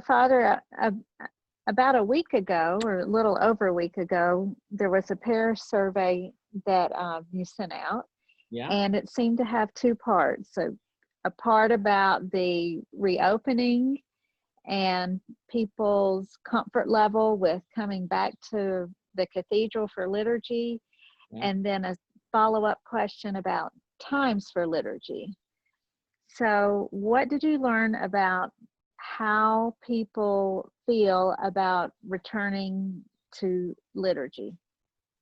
Father, about a week ago, or a little over a week ago, there was a parish survey that you sent out, Yeah. and it seemed to have two parts. So a part about the reopening and people's comfort level with coming back to the cathedral for liturgy, Yeah. and then a follow-up question about times for liturgy. So what did you learn about how people feel about returning to liturgy?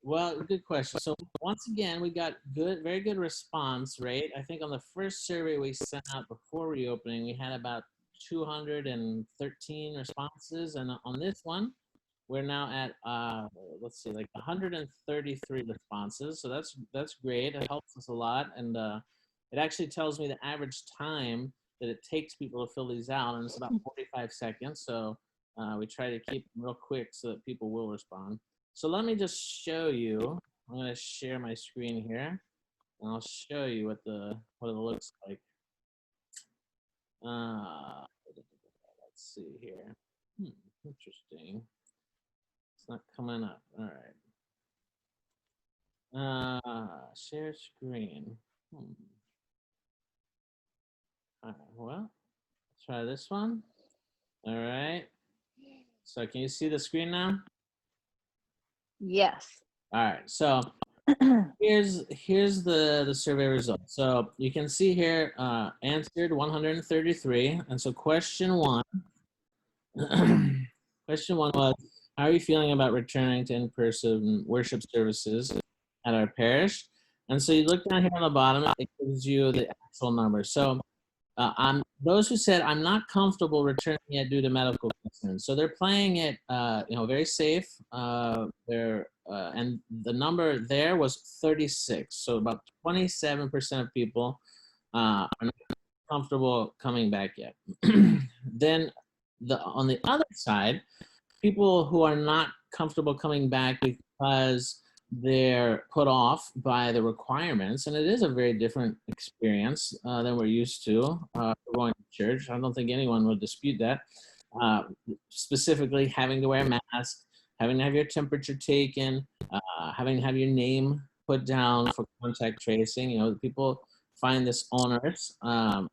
Well, good question. So once again, we got very good response rate. I think on the first survey we sent out before reopening, we had about 213 responses, and on this one, we're now at let's see, like 133 responses. So that's great. It helps us a lot, and it actually tells me the average time that it takes people to fill these out, and it's about 45 seconds. So we try to keep them real quick so that people will respond. So let me just show you. I'm going to share my screen here, and I'll show you what it looks like. Let's see here. Interesting. It's not coming up. All right. Share screen. All right. Well, let's try this one. All right. So can you see the screen now? Yes. All right. So here's the survey results. So you can see here, answered 133. And so question one was, how are you feeling about returning to in-person worship services at our parish? And so you look down here on the bottom, it gives you the actual numbers. So those who said, I'm not comfortable returning yet due to medical concerns. So they're playing it, very safe. And the number there was 36. So about 27% of people are not comfortable coming back yet. Then on the other side, people who are not comfortable coming back because they're put off by the requirements, and it is a very different experience than we're used to going to church. I don't think anyone would dispute that. Specifically, having to wear a mask, having to have your temperature taken, having to have your name put down for contact tracing. People find this onerous, and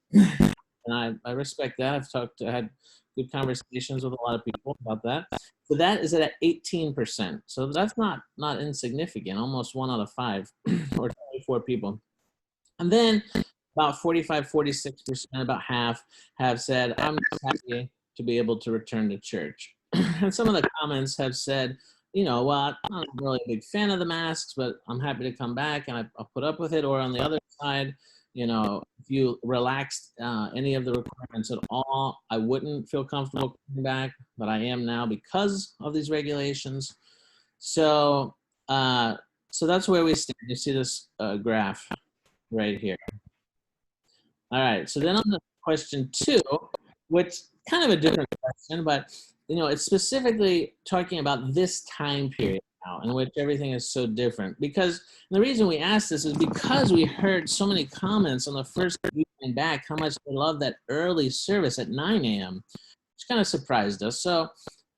I respect that. I had good conversations with a lot of people about that. So that is at 18%. So that's not insignificant, almost 1 out of 5 or 24 people. And then about 45, 46%, about half have said, I'm just happy to be able to return to church. And some of the comments have said, well, I'm not really a big fan of the masks, but I'm happy to come back and I'll put up with it. Or on the other side, if you relaxed any of the requirements at all, I wouldn't feel comfortable coming back, but I am now because of these regulations. So that's where we stand. You see this graph right here. All right, so then on the question 2, which kind of a different question, but it's specifically talking about this time period now in which everything is so different. Because the reason we asked this is because we heard so many comments on the first weekend back how much they love that early service at 9 a.m., which kind of surprised us. So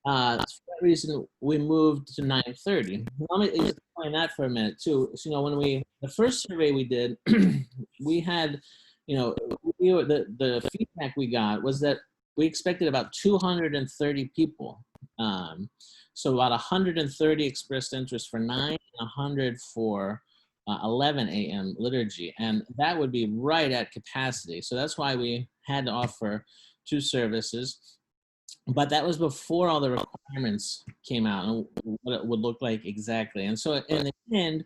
for that reason, we moved to 9:30. Let me explain that for a minute too. So, when the first survey we did, we had, the feedback we got was that we expected about 230 people. So about 130 expressed interest for 9 and 100 for 11 a.m. liturgy. And that would be right at capacity. So that's why we had to offer 2 services. But that was before all the requirements came out and what it would look like exactly. And so in the end,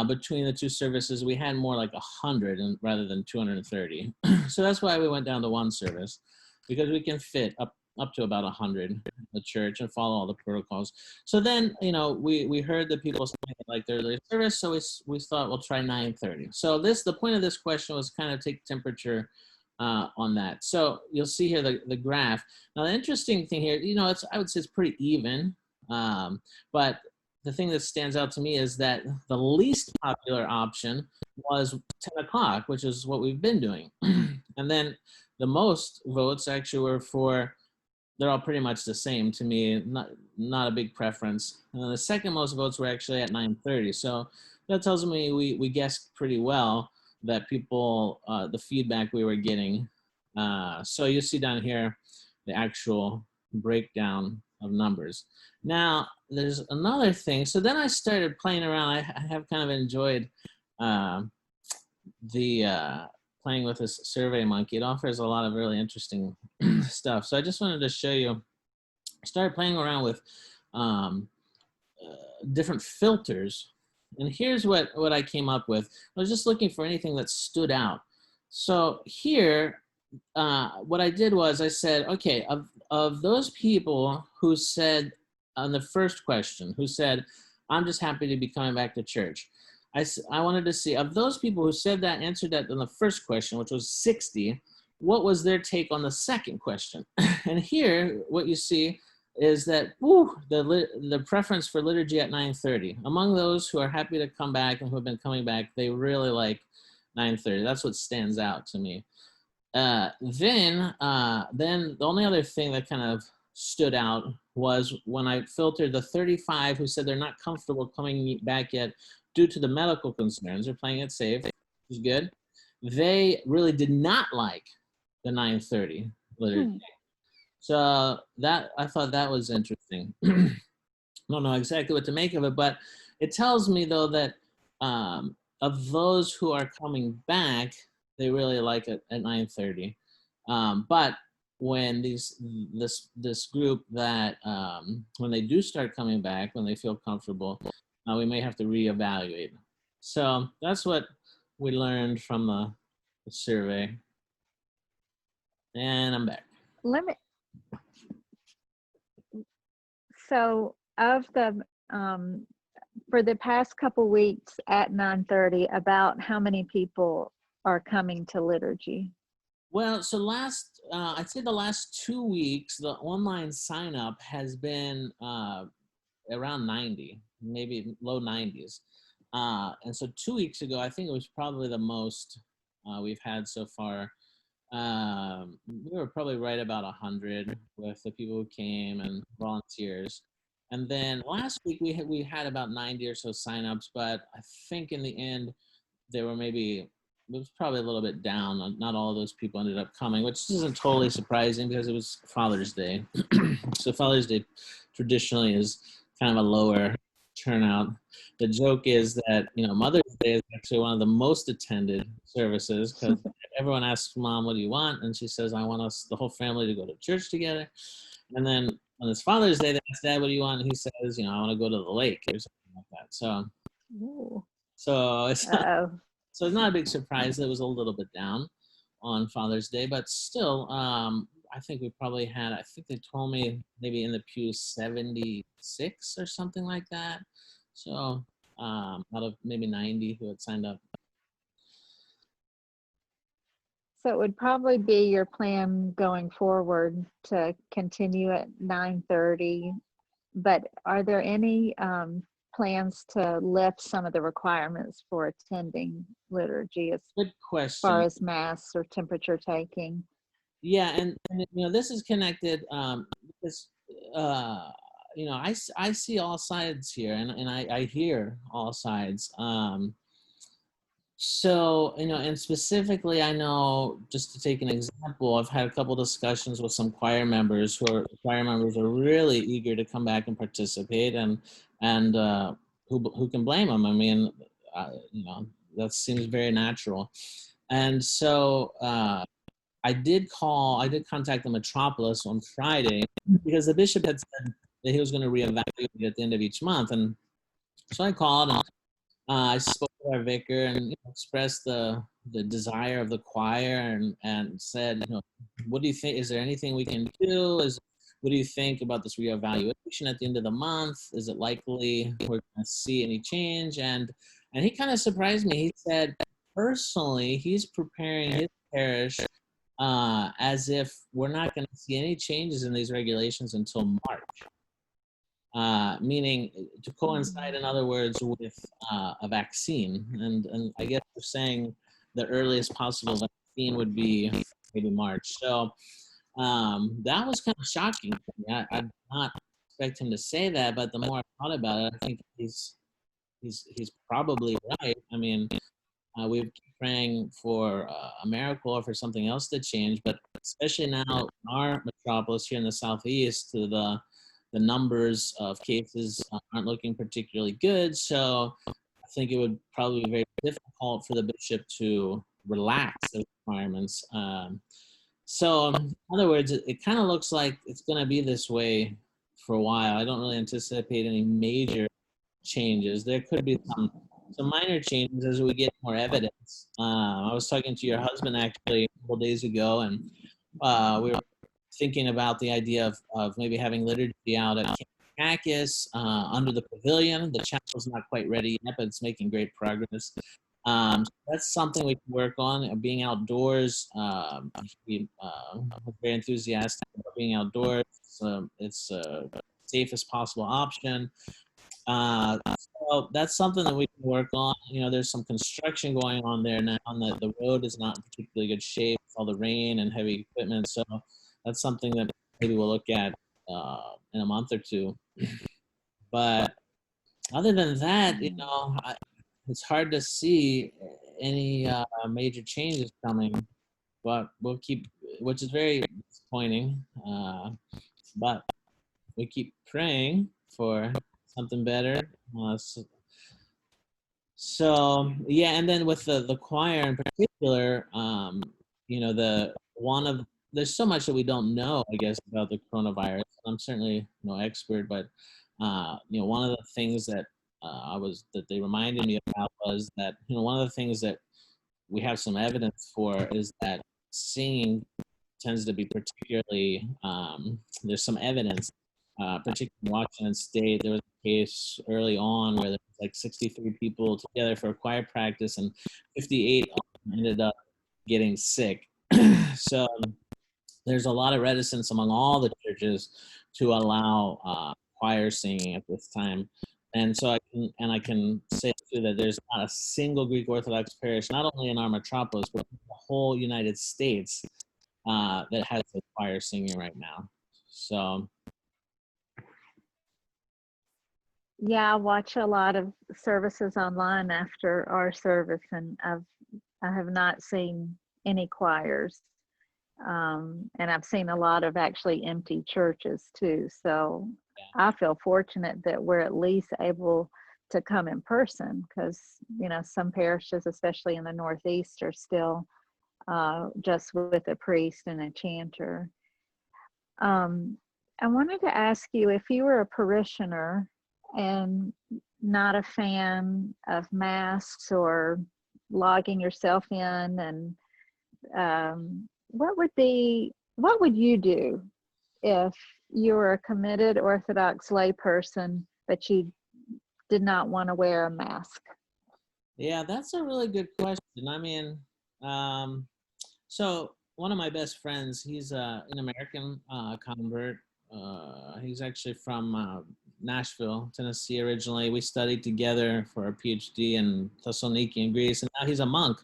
between the 2 services, we had more like 100 rather than 230. So that's why we went down to 1 service, because we can fit up to about 100 in the church and follow all the protocols. So then, we heard that people like their service, so we thought we'll try 9:30. So the point of this question was kind of take temperature on that. So you'll see here the graph. Now the interesting thing here, I would say it's pretty even, but the thing that stands out to me is that the least popular option was 10 o'clock, which is what we've been doing. And then the most votes actually were for they're all pretty much the same to me. Not a big preference. And then the second most votes were actually at 9:30. So that tells me we guessed pretty well that people, the feedback we were getting. So you see down here the actual breakdown of numbers. Now there's another thing. So then I started playing around. I have kind of enjoyed the playing with this survey monkey. It offers a lot of really interesting stuff. So I just wanted to show you. I started playing around with different filters, and here's what I came up with. I was just looking for anything that stood out. So here, what I did was I said, okay, of those people who said on the first question, who said, I'm just happy to be coming back to church. I wanted to see, of those people who said that, answered that on the first question, which was 60, what was their take on the second question? And here, what you see is that the preference for liturgy at 9:30. Among those who are happy to come back and who have been coming back, they really like 9:30. That's what stands out to me. Then the only other thing that kind of stood out was when I filtered the 35 who said they're not comfortable coming back yet due to the medical concerns. They're playing it safe, which is good. They really did not like the 9:30 liturgy. So that, I thought that was interesting. I don't know exactly what to make of it, but it tells me though that of those who are coming back, they really like it at 9:30. But when this group that when they do start coming back, when they feel comfortable, we may have to reevaluate. So that's what we learned from the survey. And I'm back. Let me. So of the for the past couple weeks at 9:30, about how many people are coming to liturgy? Well, so I'd say the last 2 weeks, the online sign up has been around 90, maybe low 90s. And so 2 weeks ago, I think it was probably the most we've had so far. We were probably right about 100 with the people who came and volunteers. And then last week we had about 90 or so signups, but I think in the end there were it was probably a little bit down. Not all of those people ended up coming, which isn't totally surprising because it was Father's Day. So Father's Day traditionally is kind of a lower turnout. The joke is that, Mother's Day is actually one of the most attended services because everyone asks Mom, what do you want? And she says, I want the whole family to go to church together. And then on this Father's Day, they ask Dad, what do you want? And he says, I want to go to the lake or something like that. So it's not a big surprise that it was a little bit down on Father's Day, but still, I think we probably had, I think they told me maybe in the pew 76 or something like that. So out of maybe 90 who had signed up. So it would probably be your plan going forward to continue at 9:30, but are there any plans to lift some of the requirements for attending liturgy as Good question. far as mass or temperature taking? Yeah, and this is connected because I see all sides here, and I hear all sides. So, and specifically, I know, just to take an example, I've had a couple discussions with some choir members are really eager to come back and participate, and who can blame them? I mean, that seems very natural. And so I did contact the metropolis on Friday because the bishop had said that he was going to reevaluate at the end of each month. And so I called and I spoke to our vicar and expressed the desire of the choir and said, what do you think? Is there anything we can do? What do you think about this reevaluation at the end of the month? Is it likely we're going to see any change? And he kind of surprised me. He said, personally, he's preparing his parish as if we're not going to see any changes in these regulations until March. Meaning to coincide, in other words, with a vaccine. And I guess they're saying the earliest possible vaccine would be maybe March. So That was kind of shocking to me. I did not expect him to say that, but the more I thought about it, I think he's probably right. I mean, we would keep praying for a miracle or for something else to change, but especially now in our metropolis here in the southeast, the numbers of cases aren't looking particularly good. So I think it would probably be very difficult for the bishop to relax the requirements. So in other words, it kind of looks like it's going to be this way for a while. I don't really anticipate any major changes. There could be some minor changes as we get more evidence. I was talking to your husband actually a couple days ago, and we were thinking about the idea of maybe having liturgy out at Campus under the pavilion. The chapel's not quite ready yet, but it's making great progress. So that's something we can work on. Being outdoors, we was very enthusiastic about being outdoors. It's a safest possible option. So that's something that we can work on. You know, there's some construction going on there now, and the road is not in particularly good shape with all the rain and heavy equipment. So that's something that maybe we'll look at in a month or two. But other than that, you know, it's hard to see any major changes coming. But we'll keep, which is very disappointing. But we keep praying for something better. So yeah, and then with the choir in particular, you know, there's so much that we don't know, I guess, about the coronavirus. I'm certainly no expert, but you know, one of the things that that they reminded me about was that, you know, one of the things that we have some evidence for is that singing tends to be particularly, there's some evidence, particularly in Washington State. There was a case early on where there was like 63 people together for a choir practice, and 58 ended up getting sick. So there's a lot of reticence among all the churches to allow choir singing at this time. And so I can say too that there's not a single Greek Orthodox parish, not only in our metropolis, but in the whole United States, that has a choir singing right now. So Yeah, I watch a lot of services online after our service, and I have not seen any choirs. And I've seen a lot of actually empty churches too. So yeah, I feel fortunate that we're at least able to come in person, because, you know, some parishes, especially in the Northeast, are still just with a priest and a chanter. Um, I wanted to ask you, if you were a parishioner and not a fan of masks or logging yourself in, and what would you do if you were a committed Orthodox layperson but you did not want to wear a mask? yeah, that's a really good question. I mean, um, so one of my best friends, he's an American convert. He's actually from Nashville, Tennessee originally. We studied together for our PhD in Thessaloniki in Greece, and now he's a monk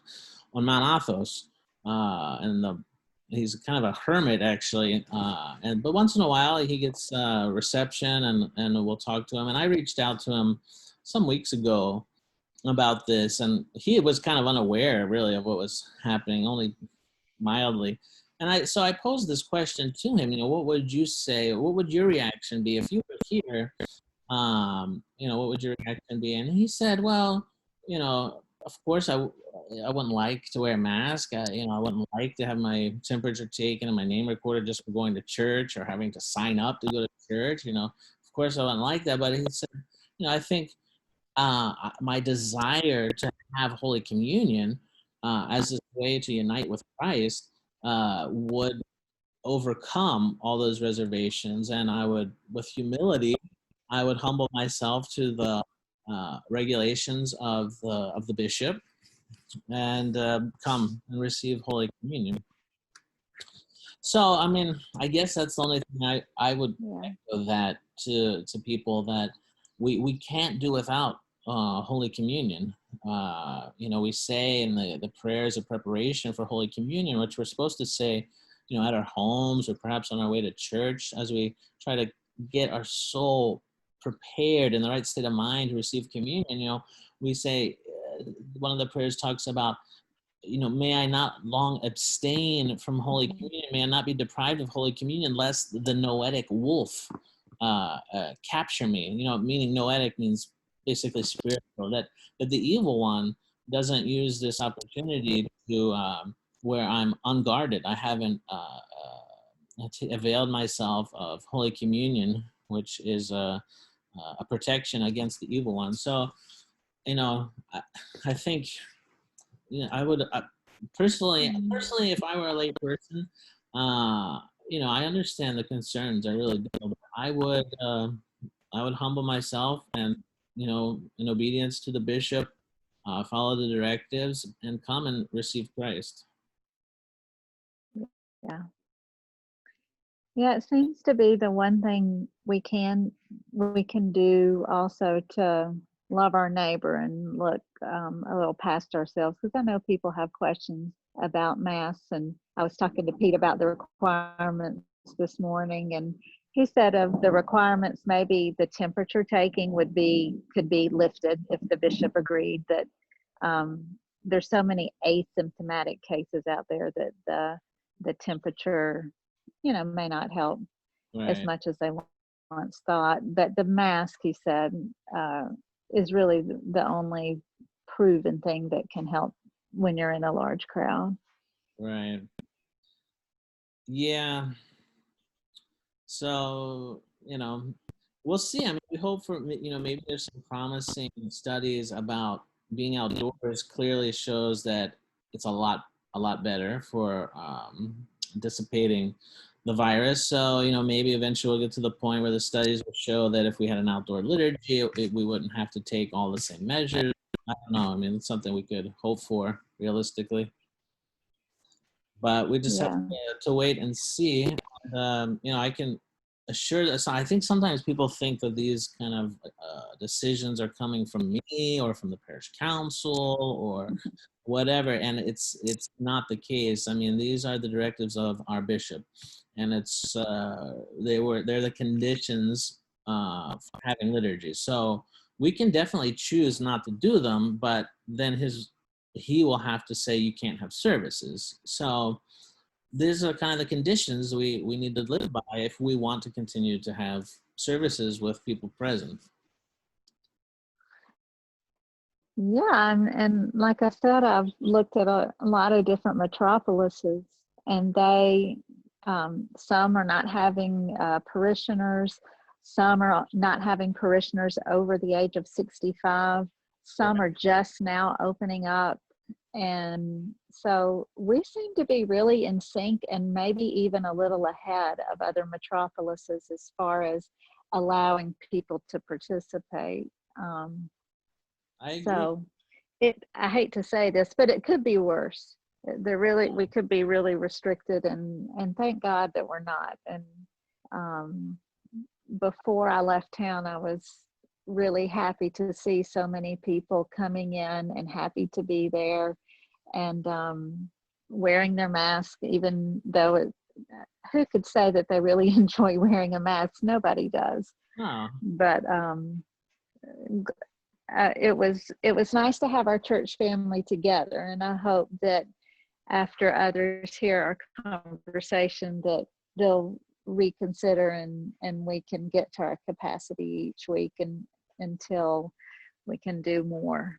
on Mount Athos. And he's kind of a hermit actually. But once in a while he gets reception, and we'll talk to him. And I reached out to him some weeks ago about this, and he was kind of unaware really of what was happening, only mildly. And I posed this question to him, you know, what would you say, what would your reaction be if you were here? You know, what would your reaction be? And he said, well, you know, of course I wouldn't like to wear a mask. You know, I wouldn't like to have my temperature taken and my name recorded just for going to church or having to sign up to go to church. You know, of course I wouldn't like that. But he said, you know, I think my desire to have Holy Communion as a way to unite with Christ would overcome all those reservations, and I would, with humility, I would humble myself to the regulations of the bishop, and come and receive Holy Communion. So, I mean, I guess that's the only thing I would Yeah. echo that to people, that we can't do without Holy Communion. You know, we say in the prayers of preparation for Holy Communion, which we're supposed to say at our homes or perhaps on our way to church, as we try to get our soul prepared in the right state of mind to receive communion, we say, one of the prayers talks about, may I not long abstain from Holy Communion. May I not be deprived of Holy Communion, lest the noetic wolf capture me. Meaning noetic means basically spiritual. That the evil one doesn't use this opportunity to where I'm unguarded. I haven't availed myself of Holy Communion, which is a protection against the evil one. So, I think, I would personally, if I were a lay person, I understand the concerns. I really do. I would humble myself and, in obedience to the bishop, follow the directives and come and receive Christ. Yeah. Yeah, it seems to be the one thing we can do also to love our neighbor and look a little past ourselves, because I know people have questions about Mass, and I was talking to Pete about the requirements this morning, and he said of the requirements, maybe the temperature taking could be lifted if the bishop agreed that there's so many asymptomatic cases out there that the temperature may not help as Right. much as they once thought. But the mask, he said, is really the only proven thing that can help when you're in a large crowd. Right. Yeah. So, we'll see. I mean, we hope for, maybe there's some promising studies about being outdoors. Clearly shows that it's a lot better for dissipating the virus. So, maybe eventually we'll get to the point where the studies will show that if we had an outdoor liturgy, we wouldn't have to take all the same measures. I don't know. I mean, it's something we could hope for realistically. But we just have Yeah. to wait and see. I can assure that. So I think sometimes people think that these kind of decisions are coming from me or from the parish council or whatever, and it's not the case. I mean, these are the directives of our bishop, and it's they're the conditions for having liturgy. So we can definitely choose not to do them, but then he will have to say you can't have services. So these are kind of the conditions we need to live by if we want to continue to have services with people present. Yeah, and like I said, I've looked at a lot of different metropolises, and they some are not having parishioners, some are not having parishioners over the age of 65, some Right. are just now opening up, and so we seem to be really in sync and maybe even a little ahead of other metropolises as far as allowing people to participate. I agree. So I hate to say this, but it could be worse. We could be really restricted, and thank God that we're not. And um, before I left town, I was really happy to see so many people coming in and happy to be there and wearing their mask, even though who could say that they really enjoy wearing a mask? Nobody does. Oh, But it was nice to have our church family together, and I hope that after others hear our conversation that they'll reconsider and we can get to our capacity each week and until we can do more.